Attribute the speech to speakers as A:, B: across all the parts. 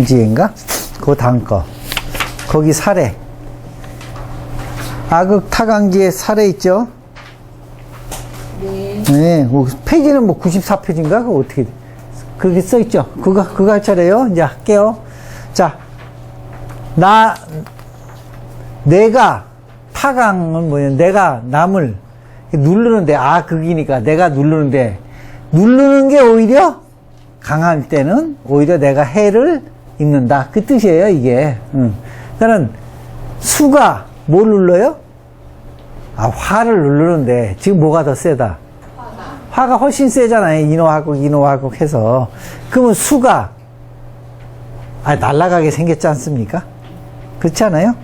A: 지인가? 그 다음 거. 거기 사례. 아극타강지의 사례 있죠?
B: 네.
A: 네. 뭐 페이지는 뭐 94페이지인가? 그거 어떻게, 그렇게 써있죠? 그거 할 차례요. 이제 할게요. 자, 내가, 타강은 뭐냐, 내가 남을 누르는데, 극이니까 내가 누르는데, 누르는 게 오히려 강할 때는 오히려 내가 해를 입는다. 그 뜻이에요, 이게. 그러니까 수가 뭘 눌러요? 화를 누르는데, 지금 뭐가 더 세다? 화가 훨씬 세잖아요. 인호하고 해서. 그러면 수가, 날아가게 생겼지 않습니까? 그렇지 않아요?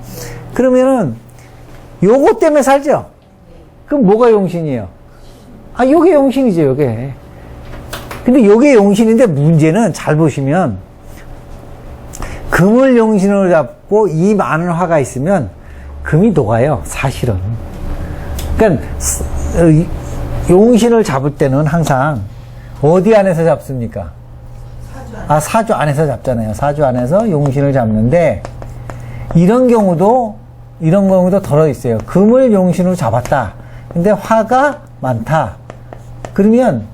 A: 그러면은, 요거 때문에 살죠? 그럼 뭐가 용신이에요? 요게 용신이죠, 요게. 근데 요게 용신인데 문제는 잘 보시면, 금을 용신으로 잡고 이 많은 화가 있으면 금이 녹아요, 사실은. 그러니까, 용신을 잡을 때는 항상 어디 안에서 잡습니까? 사주 안에서 잡잖아요. 사주 안에서 용신을 잡는데, 이런 경우도 덜어 있어요. 금을 용신으로 잡았다. 근데 화가 많다. 그러면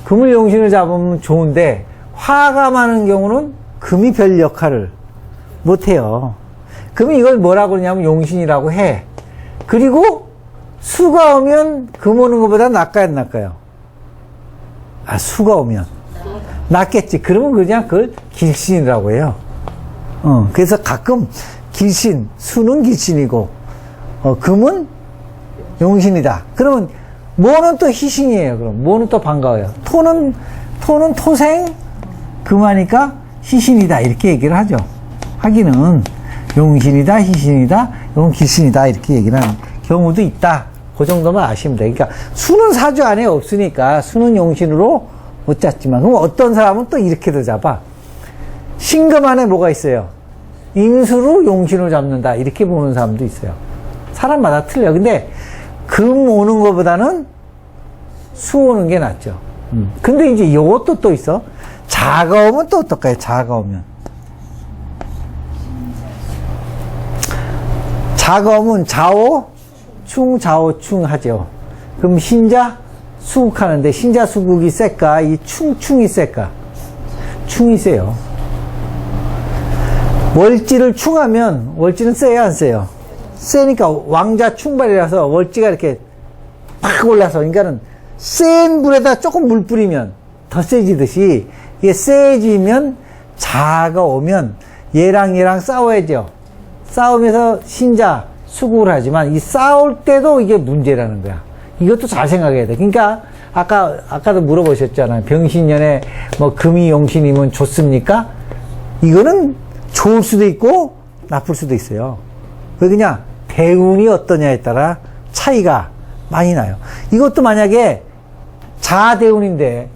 A: 금을 용신으로 잡으면 좋은데 화가 많은 경우는 금이 별 역할을 못해요. 금이 이걸 뭐라고 그러냐면 용신이라고 해. 그리고 수가 오면 금 오는 것보다 낫까요, 안 낫까요? 수가 오면 낫겠지. 그러면 그냥 그걸 길신이라고 해요. 그래서 가끔 길신, 수는 길신이고, 금은 용신이다. 그러면, 모는 또 희신이에요, 그럼. 모는 또 반가워요. 토는 토생, 금하니까 희신이다. 이렇게 얘기를 하죠. 하기는, 용신이다, 희신이다, 이건 길신이다. 이렇게 얘기를 하는 경우도 있다. 그 정도만 아시면 돼요. 그러니까, 수는 사주 안에 없으니까, 수는 용신으로 못 잡지만, 그럼 어떤 사람은 또 이렇게도 잡아. 신금 안에 뭐가 있어요? 임수로 용신을 잡는다. 이렇게 보는 사람도 있어요. 사람마다 틀려. 근데 금 오는 것보다는 수 오는 게 낫죠. 근데 이제 요것도 또 있어. 자가 오면 또 어떨까요? 자가 오면. 자가 오면 좌오, 충 하죠. 그럼 신자, 수국하는데 신자, 수국이 셀까? 이 충이 셀까? 충이 세요. 월지를 충하면 월지는 세요, 안 세요? 세니까 왕자 충발이라서 월지가 이렇게 팍 올라서, 그러니까는 센 불에다 조금 물 뿌리면 더 세지듯이 이게 세지면 자가 오면 얘랑 싸워야죠. 싸우면서 신자 수국을 하지만 이 싸울 때도 이게 문제라는 거야. 이것도 잘 생각해야 돼. 그러니까 아까도 물어보셨잖아요. 병신년에 뭐 금이 용신이면 좋습니까? 이거는 좋을 수도 있고 나쁠 수도 있어요. 왜 그냥 대운이 어떠냐에 따라 차이가 많이 나요. 이것도 만약에 자대운인데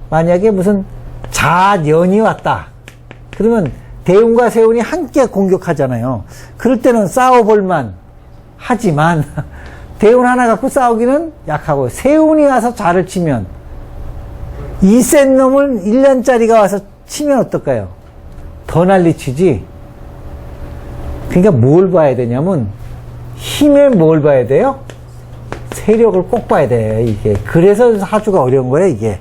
A: 만약에 무슨 자년이 왔다. 그러면 대운과 세운이 함께 공격하잖아요. 그럴 때는 싸워볼만 하지만 대운 하나 갖고 싸우기는 약하고, 세운이 와서 자를 치면 이 센 놈을 1년짜리가 와서 치면 어떨까요? 더 난리치지. 그러니까 뭘 봐야 되냐면 힘에 뭘 봐야 돼요? 세력을 꼭 봐야 돼, 이게. 그래서 사주가 어려운 거예요, 이게.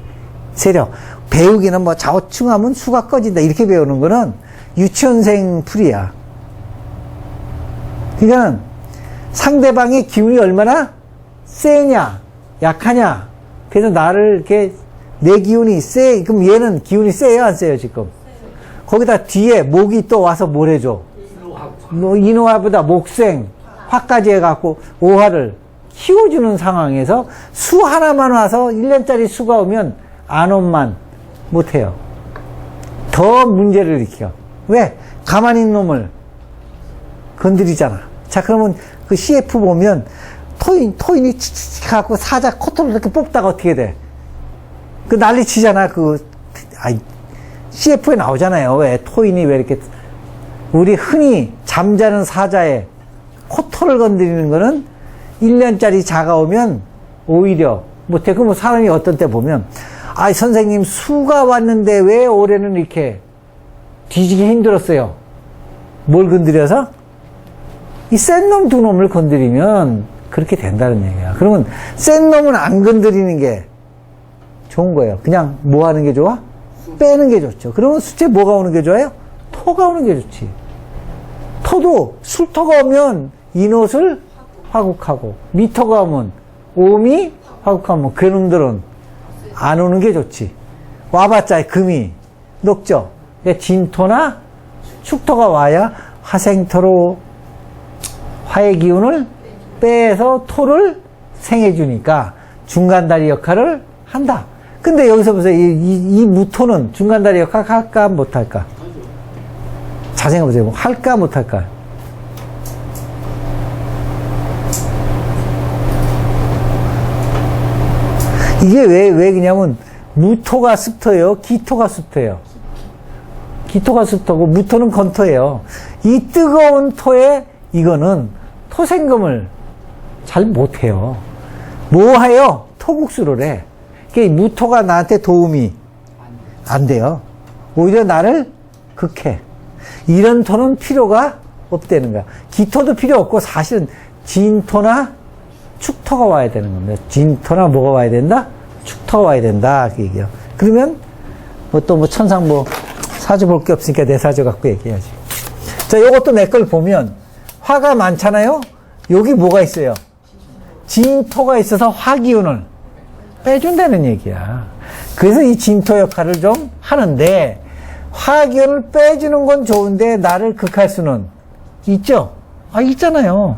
A: 세력. 배우기는 뭐 좌우충하면 수가 꺼진다 이렇게 배우는 거는 유치원생 풀이야. 그러니까 상대방의 기운이 얼마나 세냐 약하냐. 그래서 나를 이렇게 내 기운이 세. 그럼 얘는 기운이 세요, 안 세요, 지금? 거기다 뒤에 목이 또 와서 뭘 해줘? 뭐 인호화보다 목생, 화까지 해갖고 오화를 키워주는 상황에서 수 하나만 와서 1년짜리 수가 오면 안온만 못해요. 더 문제를 일으켜. 왜? 가만히 있는 놈을 건드리잖아. 자, 그러면 그 CF 보면 토인이 치치치 갖고 사자 코털을 이렇게 뽑다가 어떻게 돼? 그 난리 치잖아. CF에 나오잖아요. 왜? 토인이 왜 이렇게, 우리 흔히 잠자는 사자의 코털을 건드리는 거는 1년짜리 자가 오면 오히려 못해. 그럼 사람이 어떤 때 보면, 아, 선생님, 수가 왔는데 왜 올해는 이렇게 뒤지기 힘들었어요? 뭘 건드려서? 이 센 놈 두 놈을 건드리면 그렇게 된다는 얘기야. 그러면 센 놈은 안 건드리는 게 좋은 거예요. 그냥 뭐 하는 게 좋아? 빼는 게 좋죠. 그러면 수체 뭐가 오는 게 좋아요? 토가 오는 게 좋지. 토도 술토가 오면 인옷을 화국하고, 미토가 오면 오미 화국하면 그놈들은 안 오는 게 좋지. 와봤자 금이 녹죠. 진토나 축토가 와야 화생토로 화의 기운을 빼서 토를 생해주니까 중간다리 역할을 한다. 근데 여기서 보세요. 이 무토는 중간다리 역할 할까 못할까? 잘 생각해보세요. 할까 못할까? 이게 왜 그냐면 무토가 습토예요. 기토가 습토예요. 기토가 습토고 무토는 건토예요. 이 뜨거운 토에 이거는 토생금을 잘 못해요. 뭐 해요? 토국수를 해. 그러니까 무토가 나한테 도움이 안 돼요. 오히려 나를 극해. 이런 토는 필요가 없다는 거야. 기토도 필요 없고 사실은 진토나 축토가 와야 되는 겁니다. 진토나 뭐가 와야 된다? 축토가 와야 된다. 그 얘기요. 그러면 또 천상 사주 볼 게 없으니까 내 사주 갖고 얘기해야지. 자, 요것도 내 걸 보면 화가 많잖아요. 여기 뭐가 있어요? 진토가 있어서 화기운을 빼준다는 얘기야. 그래서 이 진토 역할을 좀 하는데 화기운을 빼주는 건 좋은데 나를 극할 수는 있죠? 아, 있잖아요.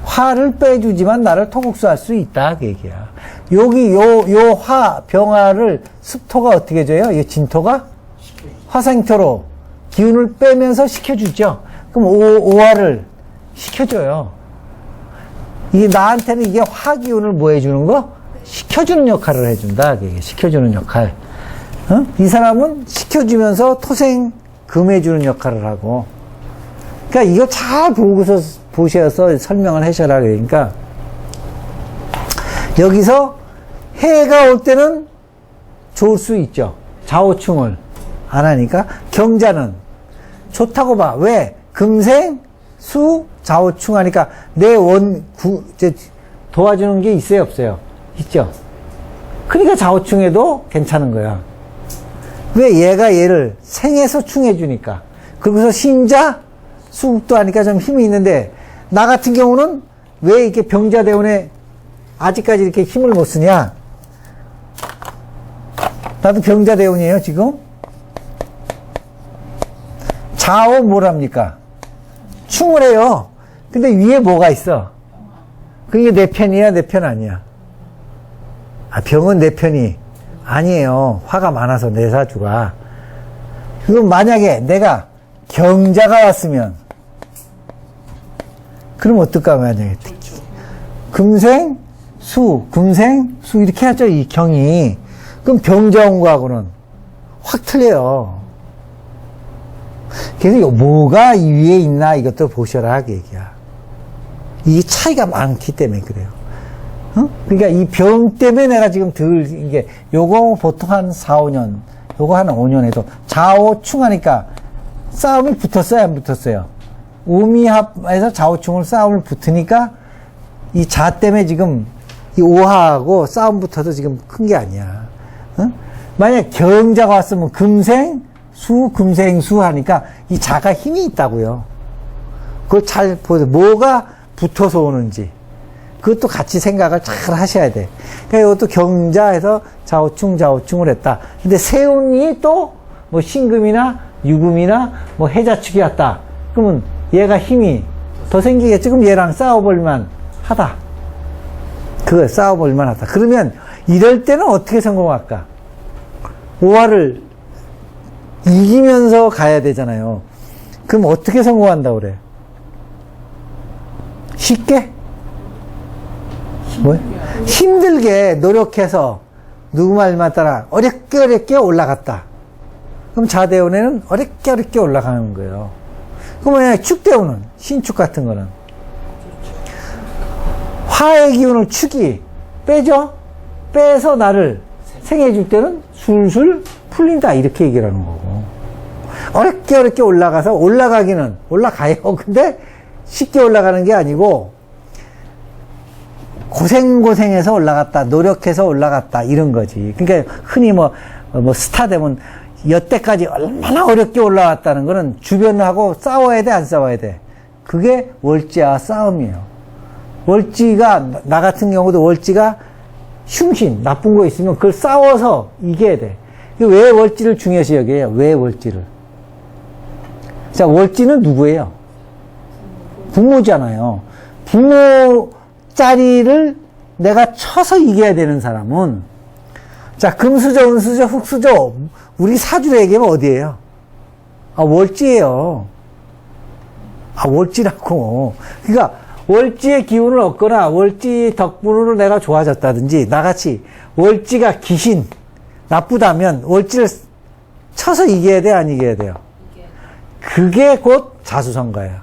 A: 화를 빼주지만 나를 토국수할 수 있다. 그 얘기야. 여기 요 병화를 습토가 어떻게 줘요? 이 진토가 화생토로 기운을 빼면서 식혀주죠. 그럼 오화를 식혀줘요. 이게 나한테는 이게 화기운을 뭐 해주는 거? 식혀주는 역할을 해준다. 그게 식혀주는 역할. 어? 이 사람은 식혀주면서 토생 금해주는 역할을 하고. 그러니까 이거 잘 보셔서 설명을 하셔라. 그러니까 여기서 해가 올 때는 좋을 수 있죠. 좌우충을 안 하니까. 경자는 좋다고 봐. 왜? 금생, 수, 좌우충 하니까 내 도와주는 게 있어요, 없어요? 있죠. 그러니까 좌우충해도 괜찮은 거야. 왜? 얘가 얘를 생에서 충해주니까. 그러고서 신자, 수국도 하니까 좀 힘이 있는데, 나 같은 경우는 왜 이렇게 병자대운에 아직까지 이렇게 힘을 못 쓰냐? 나도 병자대운이에요, 지금. 좌우 뭐랍니까? 충을 해요. 근데 위에 뭐가 있어? 그게 내 편이야, 내 편 아니야? 아, 병은 내 편이 아니에요. 화가 많아서 내 사주가. 그럼 만약에 내가 경자가 왔으면, 그럼 어떨까, 만약에. 금생, 수, 이렇게 하죠, 이 경이. 그럼 병자 온 거하고는 확 틀려요. 그래서 뭐가 이 위에 있나 이것도 보셔라 하게 얘기야. 이게 차이가 많기 때문에 그래요. 어? 그러니까 이 병 때문에 내가 지금 이게 요거 보통 한 4, 5년, 요거 한 5년 해도 좌우충하니까 싸움이 붙었어요, 안 붙었어요? 우미합에서 좌우충을 싸움을 붙으니까 이 자 때문에 지금 이 오하하고 싸움 붙어도 지금 큰 게 아니야. 어? 만약 경자가 왔으면 금생, 금생수 하니까 이 자가 힘이 있다고요. 그걸 잘 보세요. 뭐가 붙어서 오는지. 그것도 같이 생각을 잘 하셔야 돼. 그러니까 이것도 경자에서 좌우충을 했다. 근데 세운이 또 뭐 신금이나 유금이나 뭐 해자축이 왔다. 그러면 얘가 힘이 더 생기겠죠. 그럼 얘랑 싸워볼만 하다. 그거 싸워볼만 하다. 그러면 이럴 때는 어떻게 성공할까? 오화를 이기면서 가야 되잖아요. 그럼 어떻게 성공한다고 그래? 쉽게? 뭐? 힘들게 노력해서 누구 말만 따라 어렵게 올라갔다. 그럼 자대운에는 어렵게 올라가는 거예요. 그러면 축대운은 신축 같은 거는 화의 기운을 축이 빼죠? 빼서 나를 생해줄 때는 술술 풀린다. 이렇게 얘기를 하는 거고. 어렵게 올라가서 올라가요. 근데 쉽게 올라가는 게 아니고, 고생해서 올라갔다. 노력해서 올라갔다. 이런 거지. 그러니까 흔히 스타 되면 여태까지 얼마나 어렵게 올라왔다는 거는 주변하고 싸워야 돼, 안 싸워야 돼? 그게 월지와 싸움이에요. 나 같은 경우도 월지가 흉신, 나쁜 거 있으면 그걸 싸워서 이겨야 돼. 왜 월지를 중요시 여겨요? 왜 월지를? 자, 월지는 누구예요? 부모잖아요. 부모 자리를 내가 쳐서 이겨야 되는 사람은, 자, 금수저, 은수저, 흑수저, 우리 사주로 얘기하면 어디예요? 월지예요. 월지라고. 그러니까, 월지의 기운을 얻거나, 월지 덕분으로 내가 좋아졌다든지, 나같이, 월지가 귀신, 나쁘다면, 월지를 쳐서 이겨야 돼, 안 이겨야 돼요? 그게 곧 자수성가야.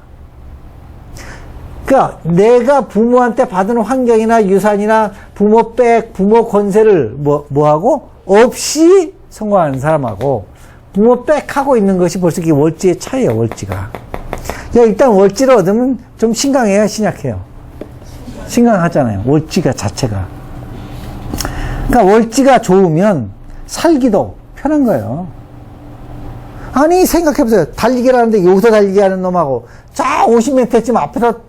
A: 그러니까 내가 부모한테 받은 환경이나 유산이나 부모 권세를 뭐하고 없이 성공하는 사람하고 부모 하고 있는 것이 벌써 이게 월지의 차이예요. 월지가. 일단 월지를 얻으면 좀 신강해요, 신약해요? 신강하잖아요. 월지가 자체가. 그러니까 월지가 좋으면 살기도 편한 거예요. 아니 생각해보세요. 달리기를 하는데 여기서 달리기 하는 놈하고 저 50m쯤 앞에서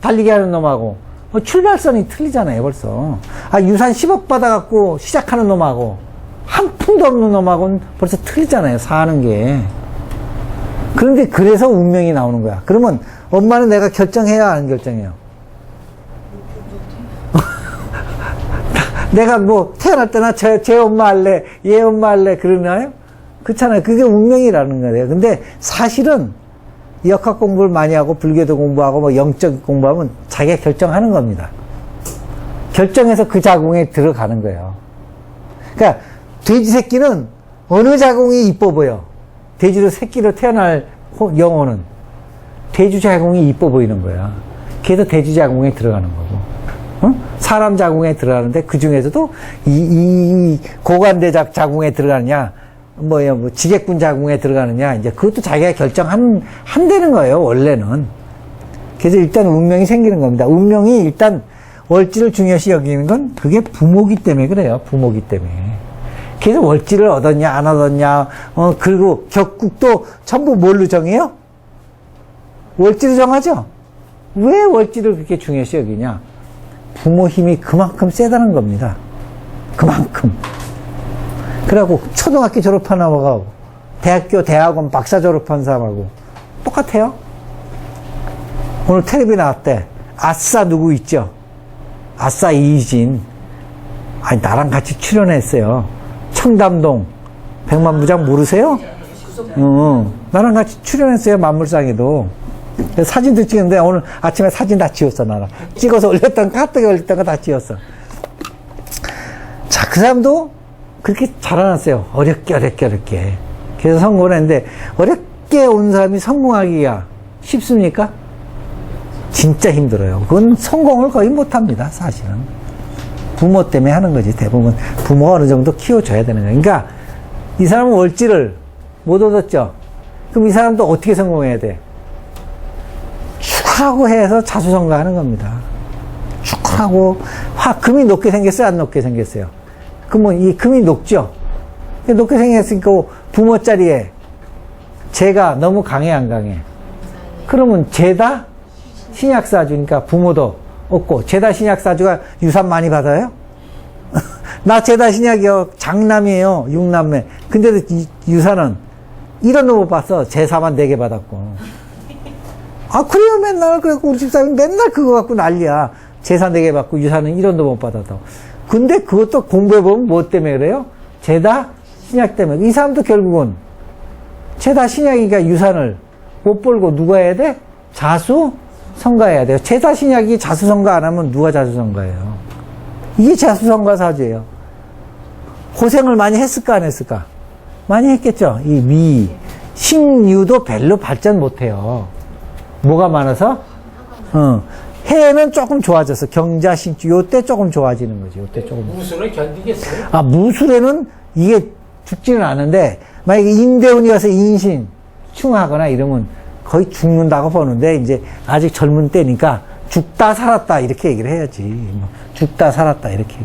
A: 달리기 하는 놈하고 출발선이 틀리잖아요. 벌써 유산 10억 받아갖고 시작하는 놈하고 한 푼도 없는 놈하고는 벌써 틀리잖아요. 사는 게. 그런데 그래서 운명이 나오는 거야. 그러면 엄마는 내가 결정해야 안 결정해요? 내가 태어날 때나 제 엄마 할래, 얘 엄마 할래 그러나요? 그렇잖아요. 그게 운명이라는 거예요. 근데 사실은 역학 공부를 많이 하고 불교도 공부하고 영적 공부하면 자기가 결정하는 겁니다. 결정해서 그 자궁에 들어가는 거예요. 그러니까 돼지 새끼는 어느 자궁이 이뻐 보여? 돼지로 새끼로 태어날 영혼은 돼지 자궁이 이뻐 보이는 거야. 그래서 돼지 자궁에 들어가는 거고, 사람 자궁에 들어가는데 그 중에서도 이 고관대 자궁에 들어가느냐, 지객군 자궁에 들어가느냐, 이제 그것도 자기가 한다는 거예요, 원래는. 그래서 일단 운명이 생기는 겁니다. 운명이 일단 월지를 중요시 여기는 건 그게 부모기 때문에 그래요, 부모기 때문에. 그래서 월지를 얻었냐, 안 얻었냐, 그리고 격국도 전부 뭘로 정해요? 월지로 정하죠? 왜 월지를 그렇게 중요시 여기냐? 부모 힘이 그만큼 세다는 겁니다. 그만큼. 그래갖고 초등학교 졸업한 놈하고 대학원 박사 졸업한 사람하고 똑같아요. 오늘 텔레비 나왔대. 아싸 누구 있죠? 아싸 이희진. 나랑 같이 출연했어요. 청담동 백만부장 모르세요? 나랑 같이 출연했어요. 만물상에도. 사진도 찍었는데 오늘 아침에 사진 다 지웠어. 나랑 찍어서 올렸던 카톡에 올렸던 거 다 지웠어. 자, 그 사람도 그렇게 자라났어요. 어렵게. 그래서 성공을 했는데, 어렵게 온 사람이 성공하기가 쉽습니까? 진짜 힘들어요. 그건 성공을 거의 못합니다, 사실은. 부모 때문에 하는 거지, 대부분. 부모가 어느 정도 키워줘야 되는 거예요. 그러니까, 이 사람은 월지를 못 얻었죠? 그럼 이 사람도 어떻게 성공해야 돼? 축하라고 해서 자수성가하는 겁니다. 축하라고. 금이 높게 생겼어요? 안 높게 생겼어요? 그러면 이 금이 높죠? 높게 생겼으니까 부모 자리에 재가 너무 강해, 안 강해? 그러면 재다 신약사주니까 부모도 없고, 재다 신약사주가 유산 많이 받아요? 나 재다 신약이요. 장남이에요. 6남매. 근데도 유산은 1원도 못 봤어. 재사만 4개 받았고. 그래요. 맨날. 그래갖고 우리 집사람이 맨날 그거 갖고 난리야. 재산 4개 받고 유산은 1원도 못 받았다고. 근데 그것도 공부해보면 뭐 때문에 그래요? 재다 신약 때문에. 이 사람도 결국은 재다 신약이니까 유산을 못 벌고 누가 해야 돼? 자수성가해야 돼요. 재다 신약이 자수성가 안 하면 누가 자수성가해요? 이게 자수성가 사주예요. 고생을 많이 했을까 안 했을까? 많이 했겠죠. 이 식류도 별로 발전 못해요. 뭐가 많아서? 해는 조금 좋아졌어. 경자신축 요때 조금 좋아지는 거지. 요때 조금.
B: 무술을 견디겠어요?
A: 아, 무술에는 이게 죽지는 않은데, 만약에 인대운이 와서 인신, 충하거나 이러면 거의 죽는다고 보는데, 이제 아직 젊은 때니까 죽다 살았다 이렇게 얘기를 해야지. 죽다 살았다 이렇게.